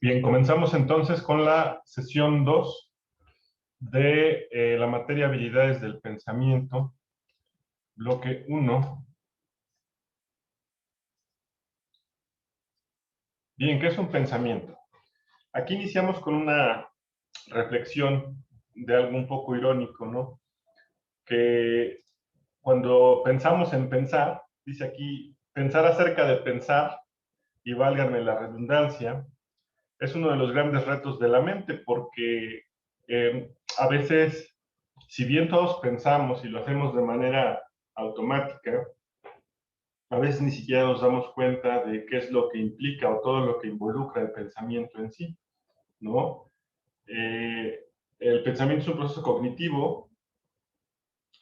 Bien, comenzamos entonces con la sesión 2 de la materia habilidades del pensamiento, bloque 1. Bien, ¿qué es un pensamiento? Aquí iniciamos con una reflexión de algo un poco irónico, ¿no? Que cuando pensamos en pensar, dice aquí, pensar acerca de pensar, y válgame la redundancia, es uno de los grandes retos de la mente, porque a veces, si bien todos pensamos y lo hacemos de manera automática, a veces ni siquiera nos damos cuenta de qué es lo que implica o todo lo que involucra el pensamiento en sí, ¿no? El pensamiento es un proceso cognitivo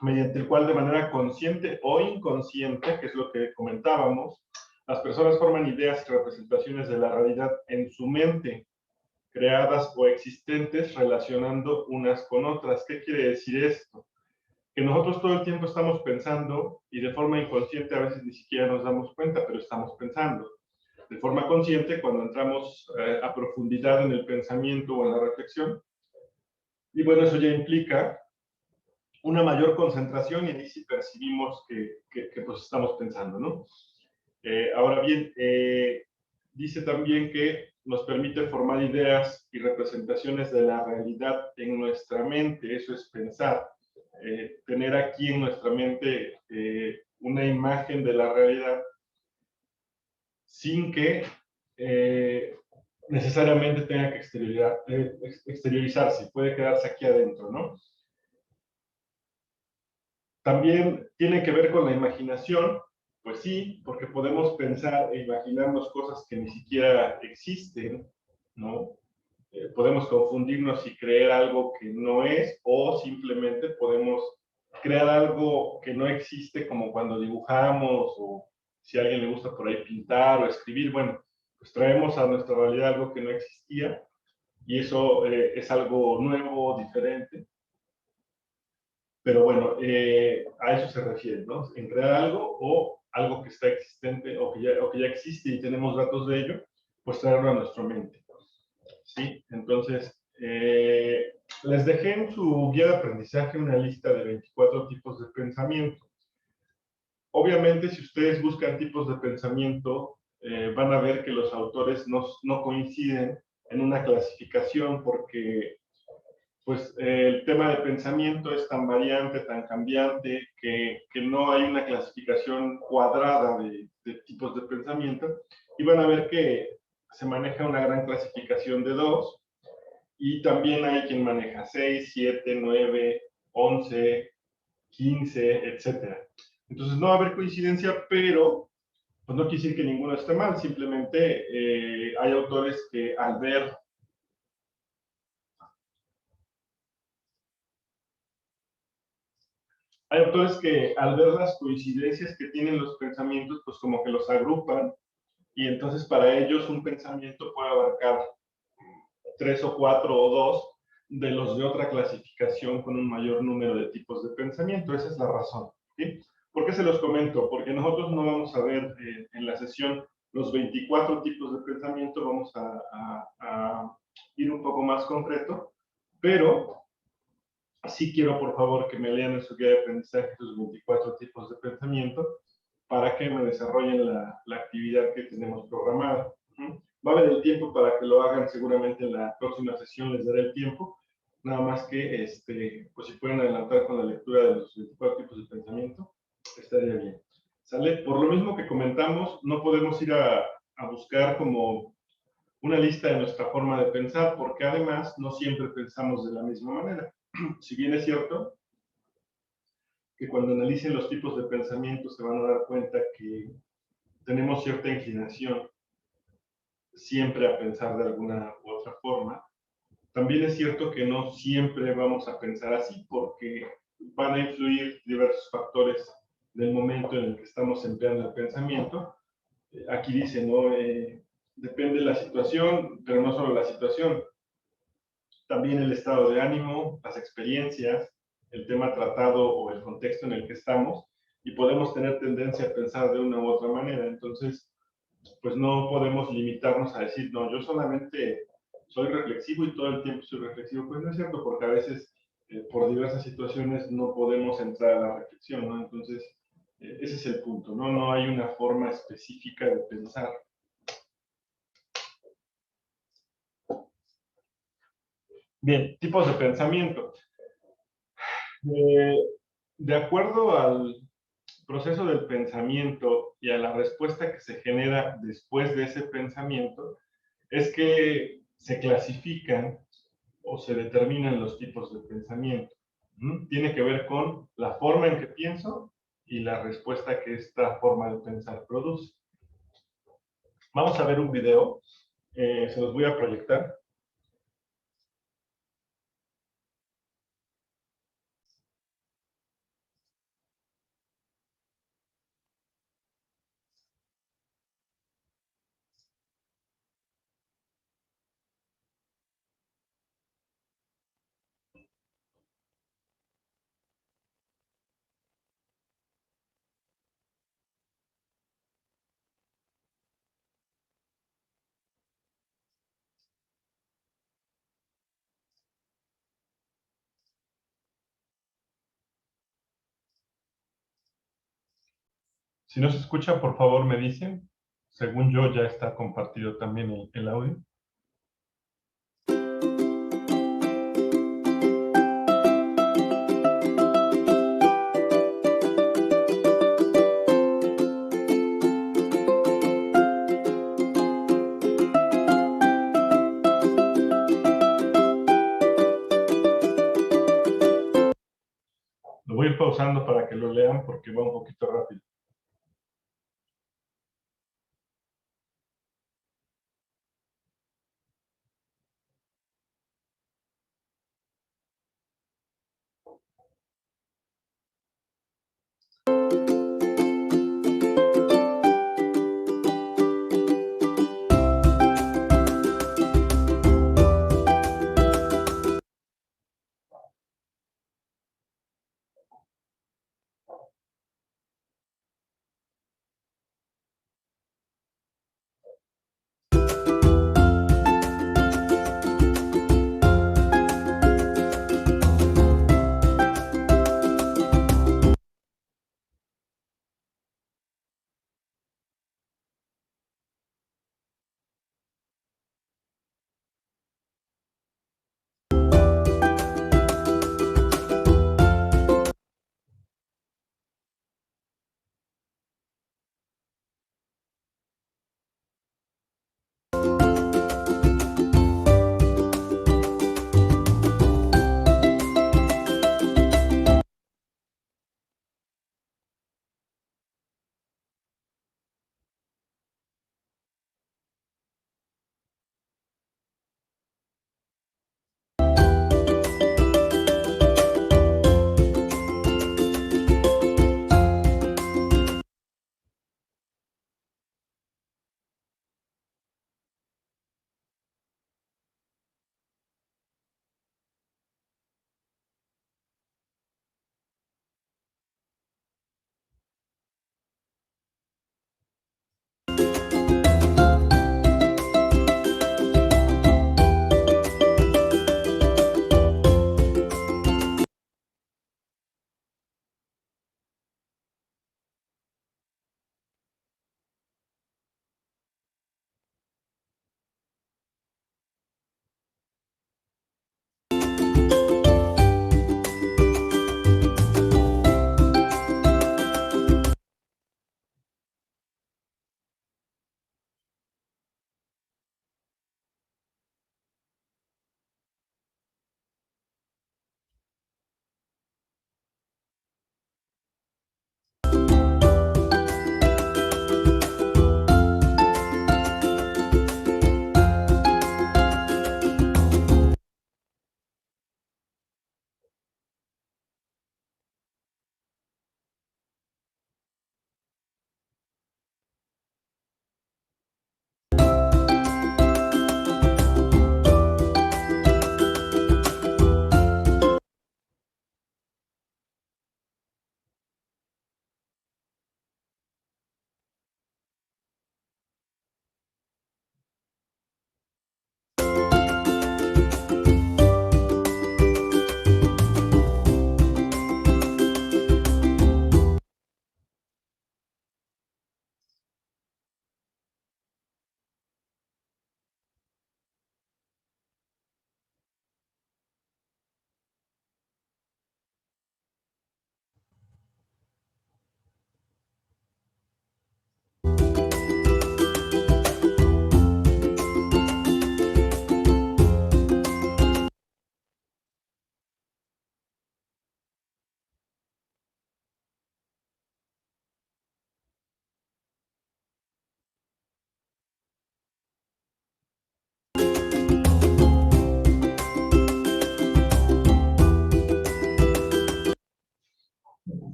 mediante el cual de manera consciente o inconsciente, que es lo que comentábamos, las personas forman ideas y representaciones de la realidad en su mente, creadas o existentes relacionando unas con otras. ¿Qué quiere decir esto? Que nosotros todo el tiempo estamos pensando y de forma inconsciente a veces ni siquiera nos damos cuenta, pero estamos pensando. De forma consciente, cuando entramos a profundidad en el pensamiento o en la reflexión, y bueno, eso ya implica una mayor concentración y ahí sí percibimos que pues estamos pensando, ¿no? Ahora bien, dice también que nos permite formar ideas y representaciones de la realidad en nuestra mente, eso es pensar, tener aquí en nuestra mente una imagen de la realidad sin que necesariamente tenga que exteriorizarse, puede quedarse aquí adentro, ¿no? También tiene que ver con la imaginación, pues sí, porque podemos pensar e imaginarnos cosas que ni siquiera existen, ¿no? Podemos confundirnos y creer algo que no es, o simplemente podemos crear algo que no existe, como cuando dibujamos, o si a alguien le gusta por ahí pintar o escribir, bueno, pues traemos a nuestra realidad algo que no existía, y eso es algo nuevo, diferente. Pero bueno, a eso se refiere, ¿no? En crear algo o algo que está existente o que ya existe y tenemos datos de ello, pues traerlo a nuestra mente. ¿Sí? Entonces, les dejé en su guía de aprendizaje una lista de 24 tipos de pensamiento. Obviamente, si ustedes buscan tipos de pensamiento, van a ver que los autores no coinciden en una clasificación porque pues el tema de pensamiento es tan variante, tan cambiante, que no hay una clasificación cuadrada de tipos de pensamiento, y van a ver que se maneja una gran clasificación de dos, y también hay quien maneja 6, 7, 9, 11, 15, etc. Entonces no va a haber coincidencia, pero pues no quiere decir que ninguno esté mal, simplemente hay autores que al ver hay autores que al ver las coincidencias que tienen los pensamientos, pues como que los agrupan y entonces para ellos un pensamiento puede abarcar 3 o 4 o 2 de los de otra clasificación con un mayor número de tipos de pensamiento. Esa es la razón. ¿Sí? ¿Por qué se los comento? Porque nosotros no vamos a ver en la sesión los 24 tipos de pensamiento, vamos a ir un poco más concreto, pero sí quiero, por favor, que me lean en su guía de aprendizaje sus 24 tipos de pensamiento para que me desarrollen la actividad que tenemos programada. Va a haber el tiempo para que lo hagan, seguramente en la próxima sesión les daré el tiempo, nada más que, pues si pueden adelantar con la lectura de los 24 tipos de pensamiento, estaría bien. ¿Sale? Por lo mismo que comentamos, no podemos ir a buscar como una lista de nuestra forma de pensar, porque además no siempre pensamos de la misma manera. Si bien es cierto que cuando analicen los tipos de pensamiento se van a dar cuenta que tenemos cierta inclinación siempre a pensar de alguna u otra forma, también es cierto que no siempre vamos a pensar así porque van a influir diversos factores del momento en el que estamos empleando el pensamiento. Aquí dice, ¿no? Depende de la situación, pero no solo la situación, también el estado de ánimo, las experiencias, el tema tratado o el contexto en el que estamos, y podemos tener tendencia a pensar de una u otra manera. Entonces, pues no podemos limitarnos a decir, no, yo solamente soy reflexivo y todo el tiempo soy reflexivo. Pues no es cierto, porque a veces por diversas situaciones no podemos entrar a la reflexión, ¿no? Entonces, ese es el punto, ¿no? No hay una forma específica de pensar. Bien, tipos de pensamiento. De acuerdo al proceso del pensamiento y a la respuesta que se genera después de ese pensamiento, es que se clasifican o se determinan los tipos de pensamiento. Tiene que ver con la forma en que pienso y la respuesta que esta forma de pensar produce. Vamos a ver un video, se los voy a proyectar. Si no se escucha, por favor me dicen. Según yo, ya está compartido también el audio. Lo voy a ir pausando para que lo lean porque va un poquito rápido.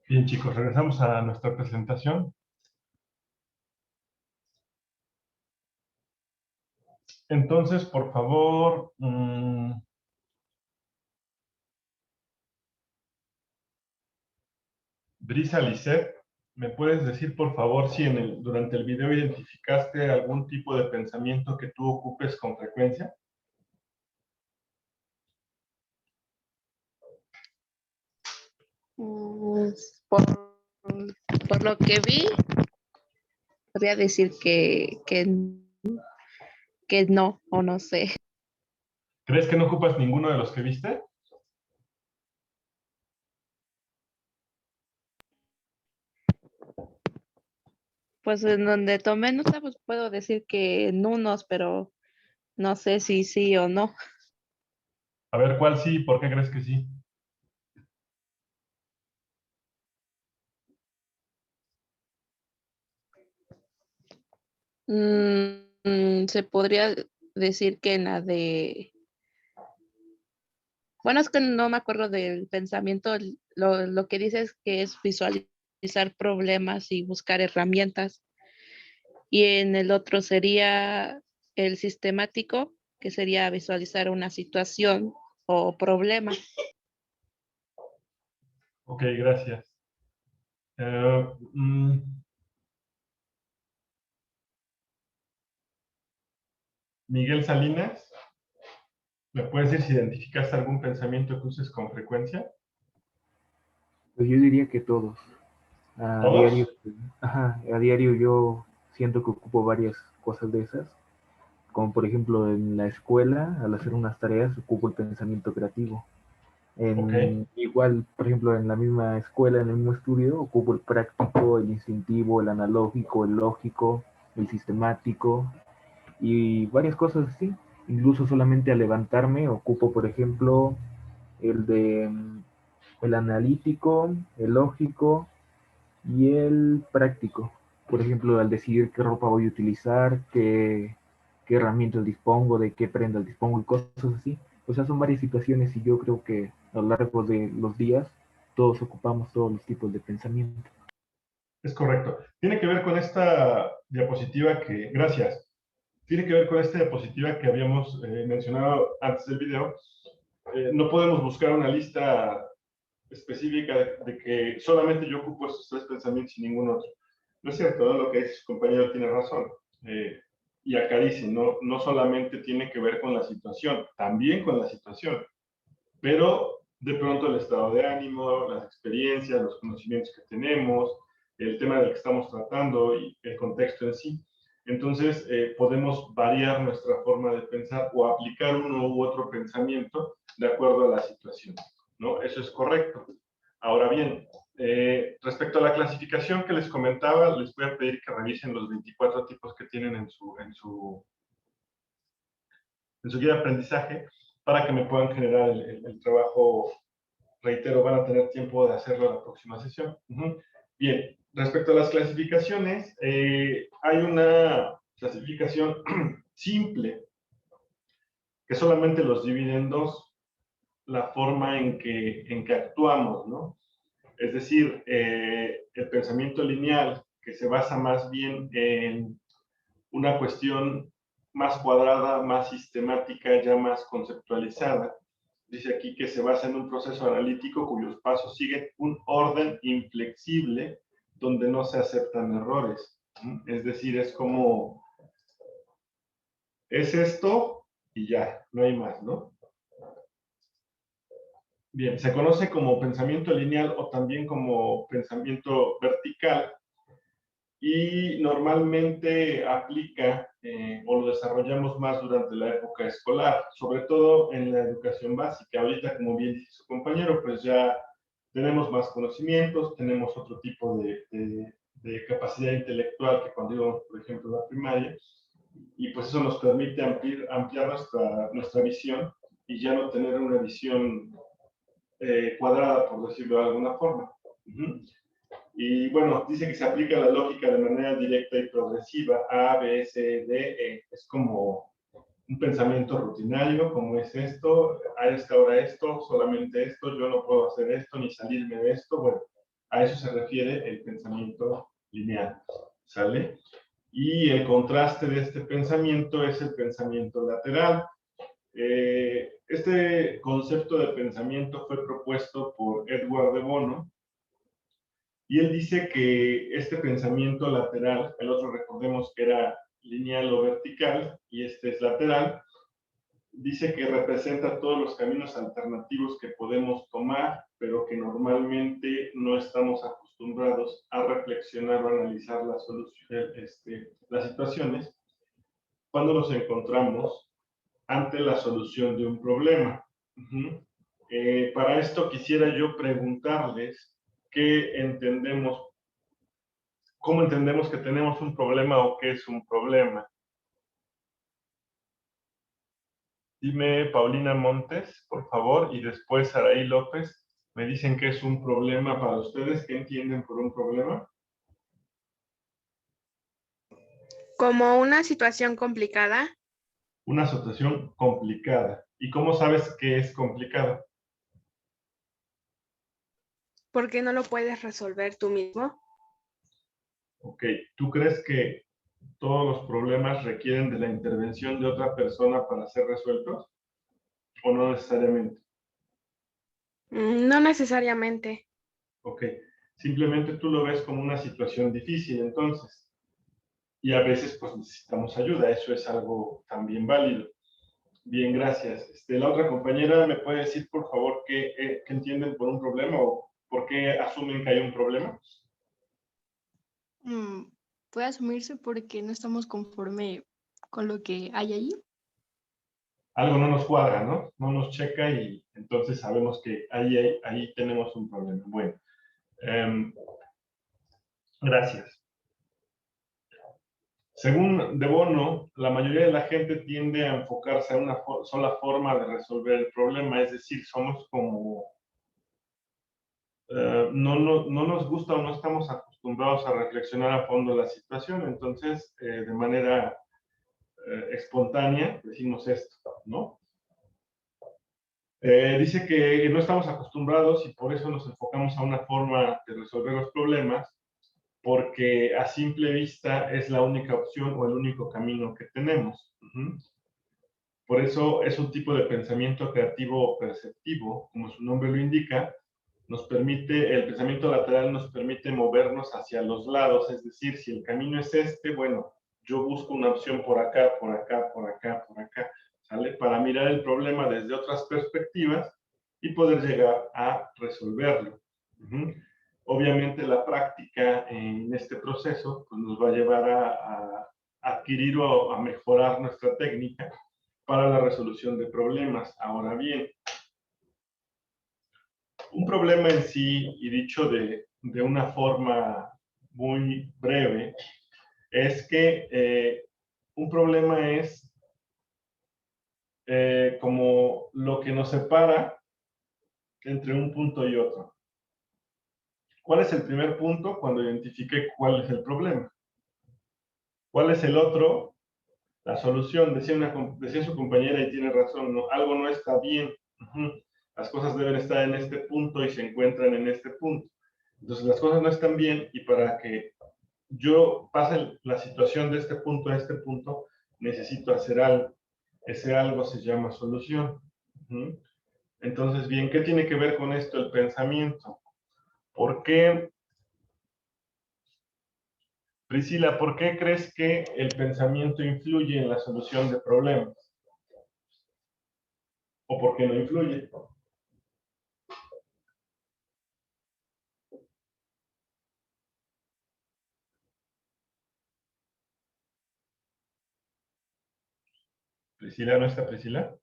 Bien, chicos, regresamos a nuestra presentación. Entonces, por favor, Brisa Lisset, ¿me puedes decir, por favor, si durante el video identificaste algún tipo de pensamiento que tú ocupes con frecuencia? Mm, por lo que vi, podría decir que no, o no sé. ¿Crees que no ocupas ninguno de los que viste? Pues en donde tomé nota, pues puedo decir que en unos, pero no sé si sí o no. A ver, ¿cuál sí? ¿Por qué crees que sí? Se podría decir que en la de, bueno, es que no me acuerdo del pensamiento, lo que dice es que es visualizar problemas y buscar herramientas. Y en el otro sería el sistemático, que sería visualizar una situación o problema. Ok, gracias. Eh, mm, Miguel Salinas, ¿me puedes decir si identificaste algún pensamiento que uses con frecuencia? Pues yo diría que todos. A diario, ¿Todos? ajá, a diario yo siento que ocupo varias cosas de esas, como por ejemplo en la escuela, al hacer unas tareas, ocupo el pensamiento creativo. Ok, Igual, por ejemplo, en la misma escuela, en el mismo estudio, ocupo el práctico, el instintivo, el analógico, el lógico, el sistemático y varias cosas así. Incluso solamente al levantarme ocupo, por ejemplo, el de el analítico, el lógico, y el práctico. Por ejemplo, al decidir qué ropa voy a utilizar, qué herramientas dispongo, de qué prendas dispongo y cosas así. O sea, son varias situaciones y yo creo que a lo largo de los días todos ocupamos todos los tipos de pensamiento. es correcto. Tiene que ver con esta diapositiva que, gracias, tiene que ver con esta diapositiva que habíamos mencionado antes del video. No podemos buscar una lista específica de que solamente yo ocupo estos tres pensamientos y ningún otro. No es cierto, ¿no? Lo que dice su compañero tiene razón. Y acá dice, no solamente tiene que ver con la situación, también con la situación, pero de pronto el estado de ánimo, las experiencias, los conocimientos que tenemos, el tema del que estamos tratando y el contexto en sí. Entonces, podemos variar nuestra forma de pensar o aplicar uno u otro pensamiento de acuerdo a la situación, ¿no? Eso es correcto. Ahora bien, respecto a la clasificación que les comentaba, les voy a pedir que revisen los 24 tipos que tienen en su guía de aprendizaje para que me puedan generar el trabajo. Reitero, van a tener tiempo de hacerlo en la próxima sesión. Bien, respecto a las clasificaciones, hay una clasificación simple que solamente los divide en dos, la forma en que actuamos, ¿no? Es decir, el pensamiento lineal, que se basa más bien en una cuestión más cuadrada, más sistemática, ya más conceptualizada. Dice aquí que se basa en un proceso analítico cuyos pasos siguen un orden inflexible donde no se aceptan errores. Es decir, es como, es esto y ya, no hay más, ¿no? Bien, se conoce como pensamiento lineal o también como pensamiento vertical y normalmente aplica o lo desarrollamos más durante la época escolar, sobre todo en la educación básica. Ahorita, como bien dice su compañero, pues ya tenemos más conocimientos, tenemos otro tipo de capacidad intelectual que cuando íbamos, por ejemplo, a la primaria, y pues eso nos permite ampliar nuestra visión y ya no tener una visión cuadrada, por decirlo de alguna forma. Y bueno, dice que se aplica la lógica de manera directa y progresiva, A, B, C, D, E. Es como un pensamiento rutinario, como es esto, a esta hora esto, solamente esto, yo no puedo hacer esto, ni salirme de esto. Bueno, A eso se refiere el pensamiento lineal, ¿sale? Y el contraste de este pensamiento es el pensamiento lateral. Este concepto de pensamiento fue propuesto por Edward de Bono, y él dice que este pensamiento lateral, el otro recordemos que era lineal o vertical, y este es lateral, dice que representa todos los caminos alternativos que podemos tomar, pero que normalmente no estamos acostumbrados a reflexionar o analizar las situaciones cuando nos encontramos ante la solución de un problema. Para esto quisiera yo preguntarles qué entendemos, cómo entendemos que tenemos un problema o qué es un problema. Dime, Paulina Montes, por favor, y después Saraí López, me dicen qué es un problema para ustedes. ¿Qué entienden por un problema? Como una situación complicada. Una situación complicada. ¿Y cómo sabes que es complicada? ¿Por qué no lo puedes resolver tú mismo? Ok, ¿tú crees que todos los problemas requieren de la intervención de otra persona para ser resueltos? ¿O no necesariamente? No necesariamente. Ok, simplemente tú lo ves como una situación difícil, entonces. Y a veces pues necesitamos ayuda, eso es algo también válido. Bien, gracias. La otra compañera, ¿me puede decir por favor qué entienden por un problema o por qué asumen que hay un problema? Puede asumirse porque no estamos conforme con lo que hay allí. Algo no nos cuadra, ¿no? No nos checa y entonces sabemos que ahí tenemos un problema. Bueno, gracias. Según De Bono, la mayoría de la gente tiende a enfocarse a una sola forma de resolver el problema, es decir, somos como no nos gusta o no estamos acostumbrados a reflexionar a fondo la situación, entonces de manera espontánea decimos esto, ¿no? Dice que no estamos acostumbrados y por eso nos enfocamos a una forma de resolver los problemas, porque a simple vista es la única opción o el único camino que tenemos. Por eso es un tipo de pensamiento creativo o perceptivo, como su nombre lo indica. El pensamiento lateral nos permite movernos hacia los lados, es decir, si el camino es este, bueno, yo busco una opción por acá, por acá, por acá, por acá, ¿sale? Para mirar el problema desde otras perspectivas y poder llegar a resolverlo. Obviamente la práctica en este proceso pues, nos va a llevar a adquirir o a mejorar nuestra técnica para la resolución de problemas. Ahora bien, un problema en sí, y dicho de una forma muy breve, es que un problema es como lo que nos separa entre un punto y otro. ¿Cuál es el primer punto? Cuando identifique cuál es el problema. ¿Cuál es el otro? La solución. Decía su compañera y tiene razón, ¿no? Algo no está bien. Las cosas deben estar en este punto y se encuentran en este punto. Entonces las cosas no están bien y para que yo pase la situación de este punto a este punto, necesito hacer algo. Ese algo se llama solución. Entonces, bien, ¿qué tiene que ver con esto el pensamiento? ¿Por qué, Priscila, por qué crees que el pensamiento influye en la solución de problemas? ¿O por qué no influye? Priscila, ¿no está Priscila?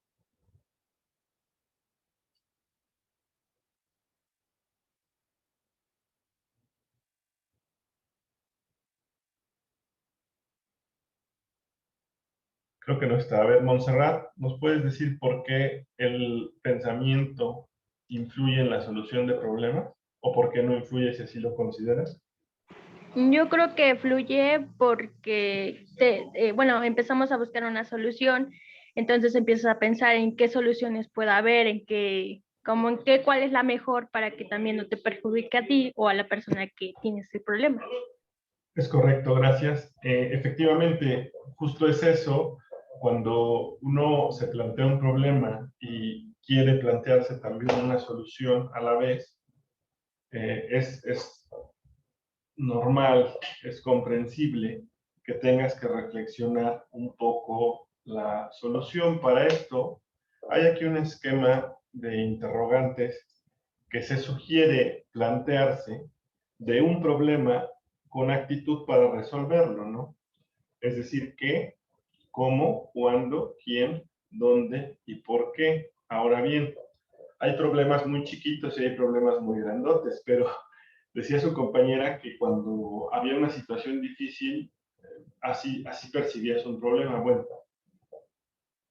Creo que no está. A ver, Montserrat, ¿nos puedes decir por qué el pensamiento influye en la solución de problemas? ¿O por qué no influye si así lo consideras? Yo creo que fluye porque, empezamos a buscar una solución, entonces empiezas a pensar en qué soluciones puede haber, en qué como en qué, cuál es la mejor para que también no te perjudique a ti o a la persona que tiene ese problema. Es correcto, gracias. Efectivamente, justo es eso, cuando uno se plantea un problema y quiere plantearse también una solución a la vez, es normal, es comprensible que tengas que reflexionar un poco la solución. Para esto, hay aquí un esquema de interrogantes que se sugiere plantearse de un problema con actitud para resolverlo, ¿no? Es decir, qué, cómo, cuándo, quién, dónde y por qué. Ahora bien, hay problemas muy chiquitos y hay problemas muy grandotes, pero decía su compañera que cuando había una situación difícil, así percibías un problema. Bueno,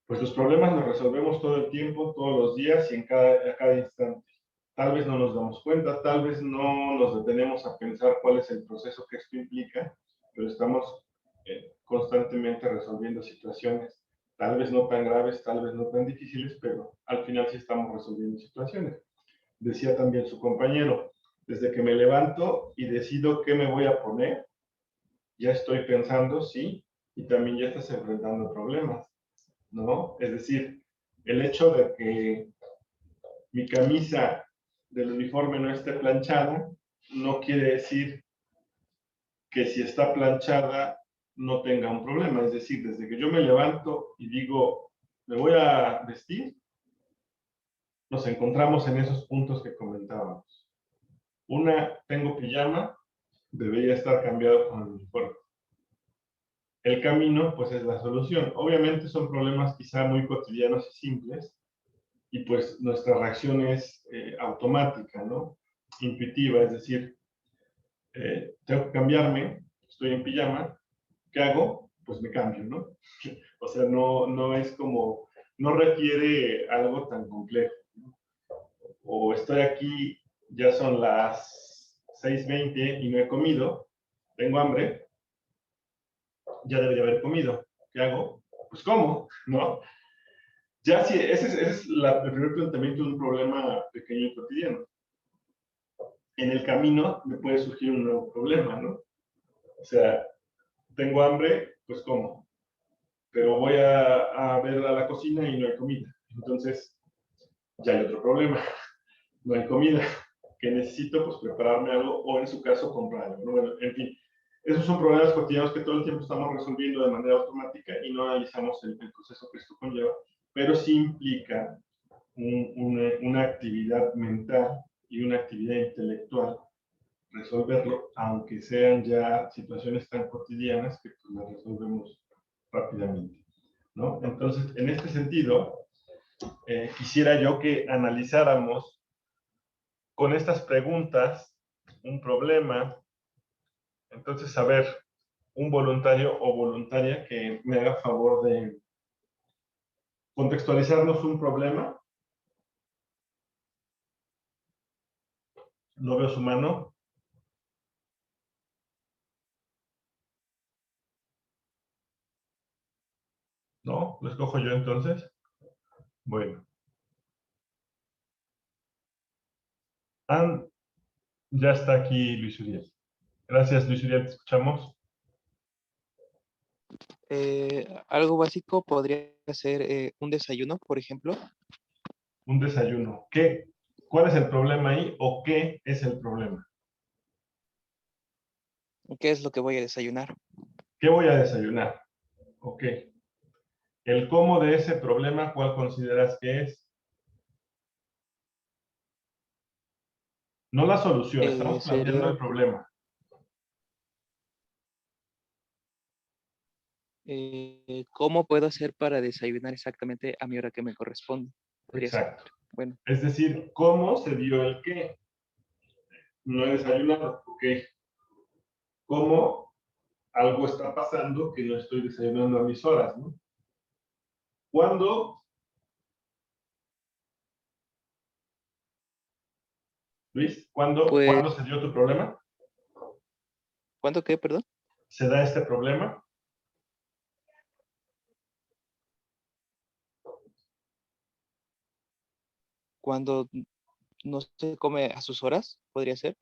pues los problemas los resolvemos todo el tiempo, todos los días y a cada instante. Tal vez no nos damos cuenta, tal vez no nos detenemos a pensar cuál es el proceso que esto implica, pero estamos constantemente resolviendo situaciones, tal vez no tan graves, tal vez no tan difíciles, pero al final sí estamos resolviendo situaciones. Decía también su compañero, desde que me levanto y decido qué me voy a poner, ya estoy pensando, sí, y también ya estás enfrentando problemas, ¿no? Es decir, el hecho de que mi camisa del uniforme no esté planchada, no quiere decir que si está planchada no tenga un problema. Es decir, desde que yo me levanto y digo, me voy a vestir, nos encontramos en esos puntos que comentábamos. Una, tengo pijama, debería estar cambiado con el uniforme. El camino, pues es la solución. Obviamente son problemas quizá muy cotidianos y simples, y pues nuestra reacción es automática, ¿no? Intuitiva, es decir, tengo que cambiarme, estoy en pijama, ¿qué hago? Pues me cambio, ¿no? O sea, no es como, no requiere algo tan complejo, ¿no? O estoy aquí, ya son las 6:20 y no he comido, tengo hambre, ya debería haber comido, ¿qué hago? Pues como, ¿no? Ya sí, ese es el primer planteamiento de un problema pequeño y cotidiano. En el camino me puede surgir un nuevo problema, ¿no? O sea, tengo hambre, pues como, pero voy a ver a la cocina y no hay comida. Entonces, ya hay otro problema, no hay comida, que necesito pues prepararme algo o en su caso comprar algo, ¿no? Bueno, en fin, esos son problemas cotidianos que todo el tiempo estamos resolviendo de manera automática y no analizamos el proceso que esto conlleva, pero sí implica una actividad mental y una actividad intelectual resolverlo, aunque sean ya situaciones tan cotidianas que pues, las resolvemos rápidamente, ¿no? Entonces, en este sentido, quisiera yo que analizáramos con estas preguntas un problema. Entonces, a ver, un voluntario o voluntaria que me haga favor de contextualizarnos un problema. No veo su mano. ¿No? ¿Lo escojo yo entonces? Bueno. Ya está aquí Luis Uriel. Gracias, Luis Uriel, te escuchamos. Algo básico podría ser un desayuno, por ejemplo. Un desayuno. ¿Cuál es el problema ahí o qué es el problema? ¿Qué es lo que voy a desayunar? ¿Qué voy a desayunar? Ok. El cómo de ese problema, ¿cuál consideras que es? No la solución, estamos planteando Sería el problema. ¿cómo puedo hacer para desayunar exactamente a mi hora que me corresponde? Podría ser. Exacto. Bueno, Es decir, ¿cómo se dio el qué? No he desayunado, ok. ¿Cómo algo está pasando que no estoy desayunando a mis horas, ¿no? ¿Cuándo, Luis, pues, cuándo se dio tu problema? ¿cuánto qué, perdón? ¿Se da este problema? cuando no se come a sus horas, podría ser.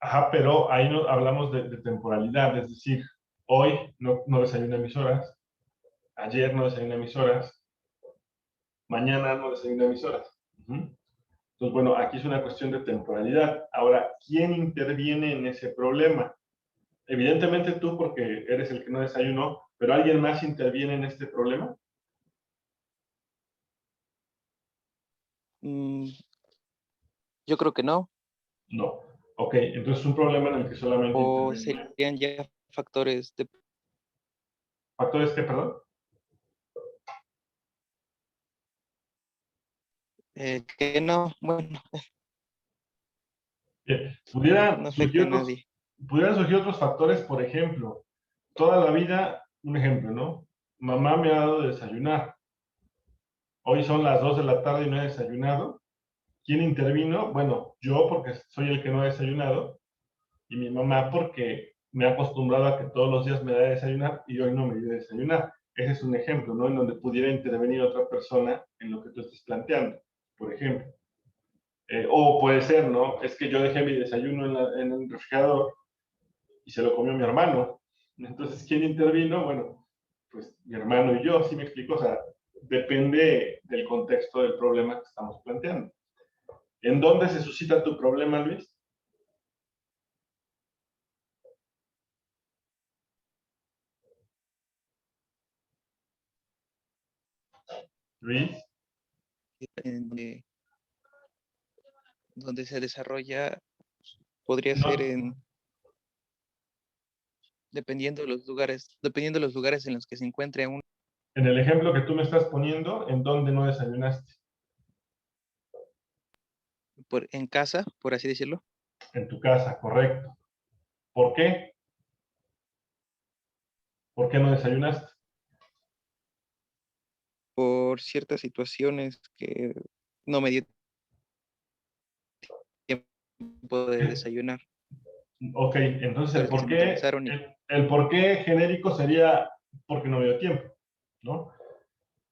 Ajá, pero ahí no, hablamos de temporalidad, es decir, hoy no desayuné a mis horas, ayer no desayuné a mis horas, mañana no desayuné a mis horas. Entonces, bueno, aquí es una cuestión de temporalidad. Ahora, ¿quién interviene en ese problema? Evidentemente tú, porque eres el que no desayunó, pero ¿alguien más interviene en este problema? Mm, yo creo que no. No. Ok, entonces es un problema en el que solamente O interviene. serían ya factores de... ¿Factores qué, perdón? que no, bueno, Bien. no afecta a nadie. Pudieran surgir otros factores, por ejemplo, toda la vida, un ejemplo, ¿no? Mamá me ha dado de desayunar. Hoy son las 2 de la tarde y no he desayunado. ¿Quién intervino? Bueno, yo porque soy el que no ha desayunado y mi mamá porque me ha acostumbrado a que todos los días me da de desayunar y hoy no me dio de desayunar. Ese es un ejemplo, ¿no? En donde pudiera intervenir otra persona en lo que tú estás planteando, por ejemplo. O puede ser, ¿no? Es que yo dejé mi desayuno en el refrigerador y se lo comió mi hermano. Entonces, ¿quién intervino? Bueno, pues mi hermano y yo, ¿sí me explico? O sea, depende del contexto del problema que estamos planteando. ¿En dónde se suscita tu problema, Luis? Luis, En, donde se desarrolla, podría ser no, en, dependiendo de los lugares en los que se encuentre uno, en el ejemplo que tú me estás poniendo, ¿en dónde no desayunaste? en casa, por así decirlo, En tu casa, correcto. ¿Por qué? ¿Por qué no desayunaste? por ciertas situaciones que no me dio tiempo de desayunar, Ok, entonces cosas que se me atravesaron y el por qué genérico sería porque no me dio tiempo, ¿no?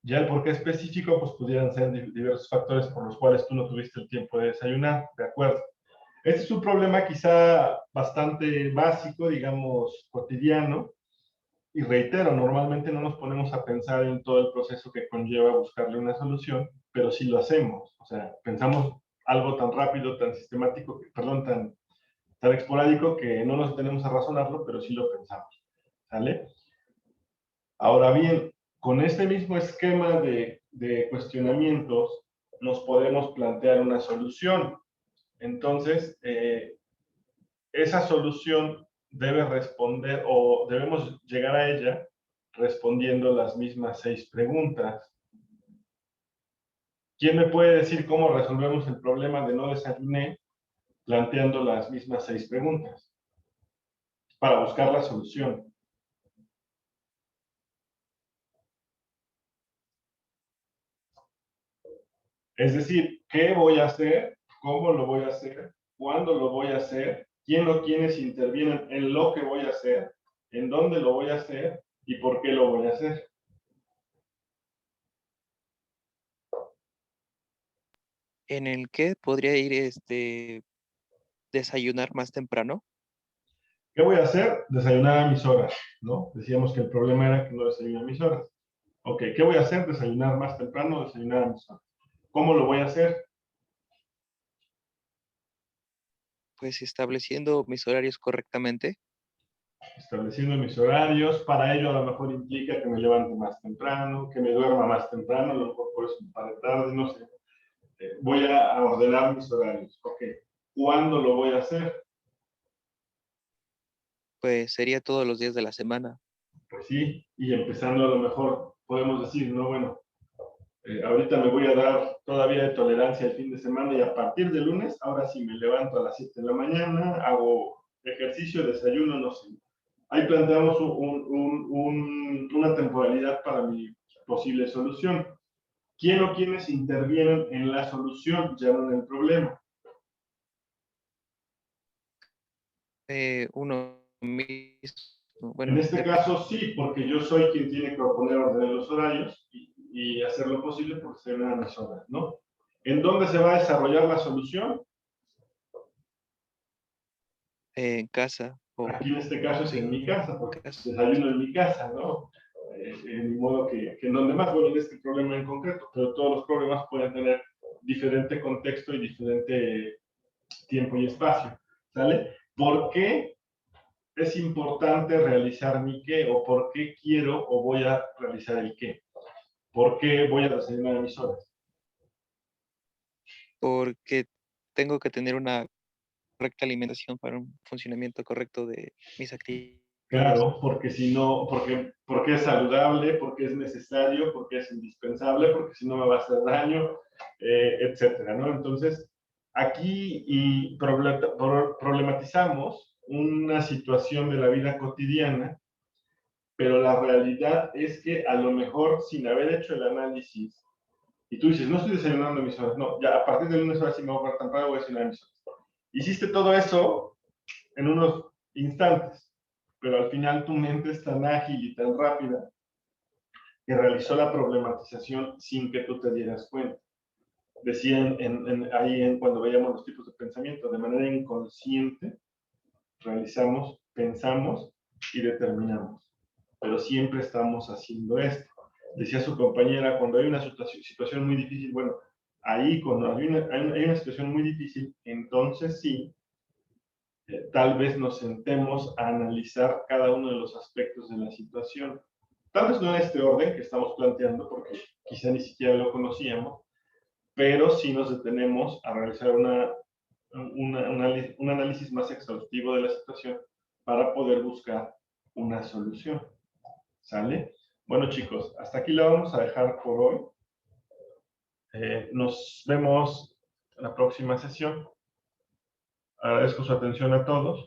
Ya el por qué específico, pues pudieran ser diversos factores por los cuales tú no tuviste el tiempo de desayunar, ¿de acuerdo? Este es un problema quizá bastante básico, digamos, cotidiano, y reitero, normalmente no nos ponemos a pensar en todo el proceso que conlleva buscarle una solución, pero sí lo hacemos, o sea, pensamos algo tan rápido, tan sistemático, perdón, tan esporádico que no nos tenemos a razonarlo, pero sí lo pensamos, ¿sale? Ahora bien, con este mismo esquema de cuestionamientos, nos podemos plantear una solución. Entonces, esa solución debe responder o debemos llegar a ella respondiendo las mismas 6 preguntas. ¿Quién me puede decir cómo resolvemos el problema de no desayuné planteando las mismas 6 preguntas para buscar la solución? Es decir, ¿qué voy a hacer? ¿Cómo lo voy a hacer? ¿Cuándo lo voy a hacer? ¿Quién o quiénes intervienen en lo que voy a hacer? ¿En dónde lo voy a hacer? ¿Y por qué lo voy a hacer? en el que podría ir desayunar más temprano. ¿Qué voy a hacer? Desayunar a mis horas, ¿no? Decíamos que el problema era que no desayuné a mis horas. Ok, ¿qué voy a hacer? Desayunar más temprano, desayunar a mis horas. ¿Cómo lo voy a hacer? Pues estableciendo mis horarios correctamente, Estableciendo mis horarios. Para ello a lo mejor implica que me levante más temprano, que me duerma más temprano, a lo mejor por eso me pare tarde, no sé. Voy a ordenar mis horarios. Ok, ¿cuándo lo voy a hacer? pues sería todos los días de la semana. Pues sí, y empezando a lo mejor podemos decir, no, bueno, ahorita me voy a dar todavía de tolerancia el fin de semana y a partir de lunes, ahora sí me levanto a las 7 de la mañana, hago ejercicio, desayuno, no sé. Ahí planteamos una temporalidad para mi posible solución. ¿Quién o quiénes intervienen en la solución, ya no en el problema? Uno mismo, En bueno, este caso sí, porque yo soy quien tiene que proponer ordenar los horarios y hacer lo posible por ser una mis horas, ¿no? ¿En dónde se va a desarrollar la solución? En casa. O, Aquí en este caso es en mi casa, porque casa. desayuno en mi casa, ¿no? De modo que en donde más, bueno, en este problema en concreto, pero todos los problemas pueden tener diferente contexto y diferente tiempo y espacio, ¿sale? ¿Por qué es importante realizar mi qué? ¿O por qué quiero o voy a realizar el qué? ¿Por qué voy a desayunar a mis horas? Porque tengo que tener una correcta alimentación para un funcionamiento correcto de mis actividades. Claro, porque si no, porque es saludable, porque es necesario, porque es indispensable, porque si no me va a hacer daño, etcétera, ¿no? Entonces, aquí problematizamos una situación de la vida cotidiana, pero la realidad es que a lo mejor sin haber hecho el análisis, y tú dices, no estoy desayunando mis horas, no, ya a partir de lunes ahora sí me voy a parar temprano, voy a desayunar mis horas. Hiciste todo eso en unos instantes, pero al final tu mente es tan ágil y tan rápida que realizó la problematización sin que tú te dieras cuenta. Decían cuando veíamos los tipos de pensamiento, de manera inconsciente, realizamos, pensamos y determinamos. Pero siempre estamos haciendo esto. Decía su compañera, cuando hay una situación muy difícil, bueno, ahí cuando hay una situación muy difícil, entonces sí, tal vez nos sentemos a analizar cada uno de los aspectos de la situación. Tal vez no en este orden que estamos planteando, porque quizá ni siquiera lo conocíamos, pero sí nos detenemos a realizar un análisis más exhaustivo de la situación para poder buscar una solución. ¿Sale? Bueno, chicos, hasta aquí la vamos a dejar por hoy. Nos vemos en la próxima sesión. Agradezco su atención a todos.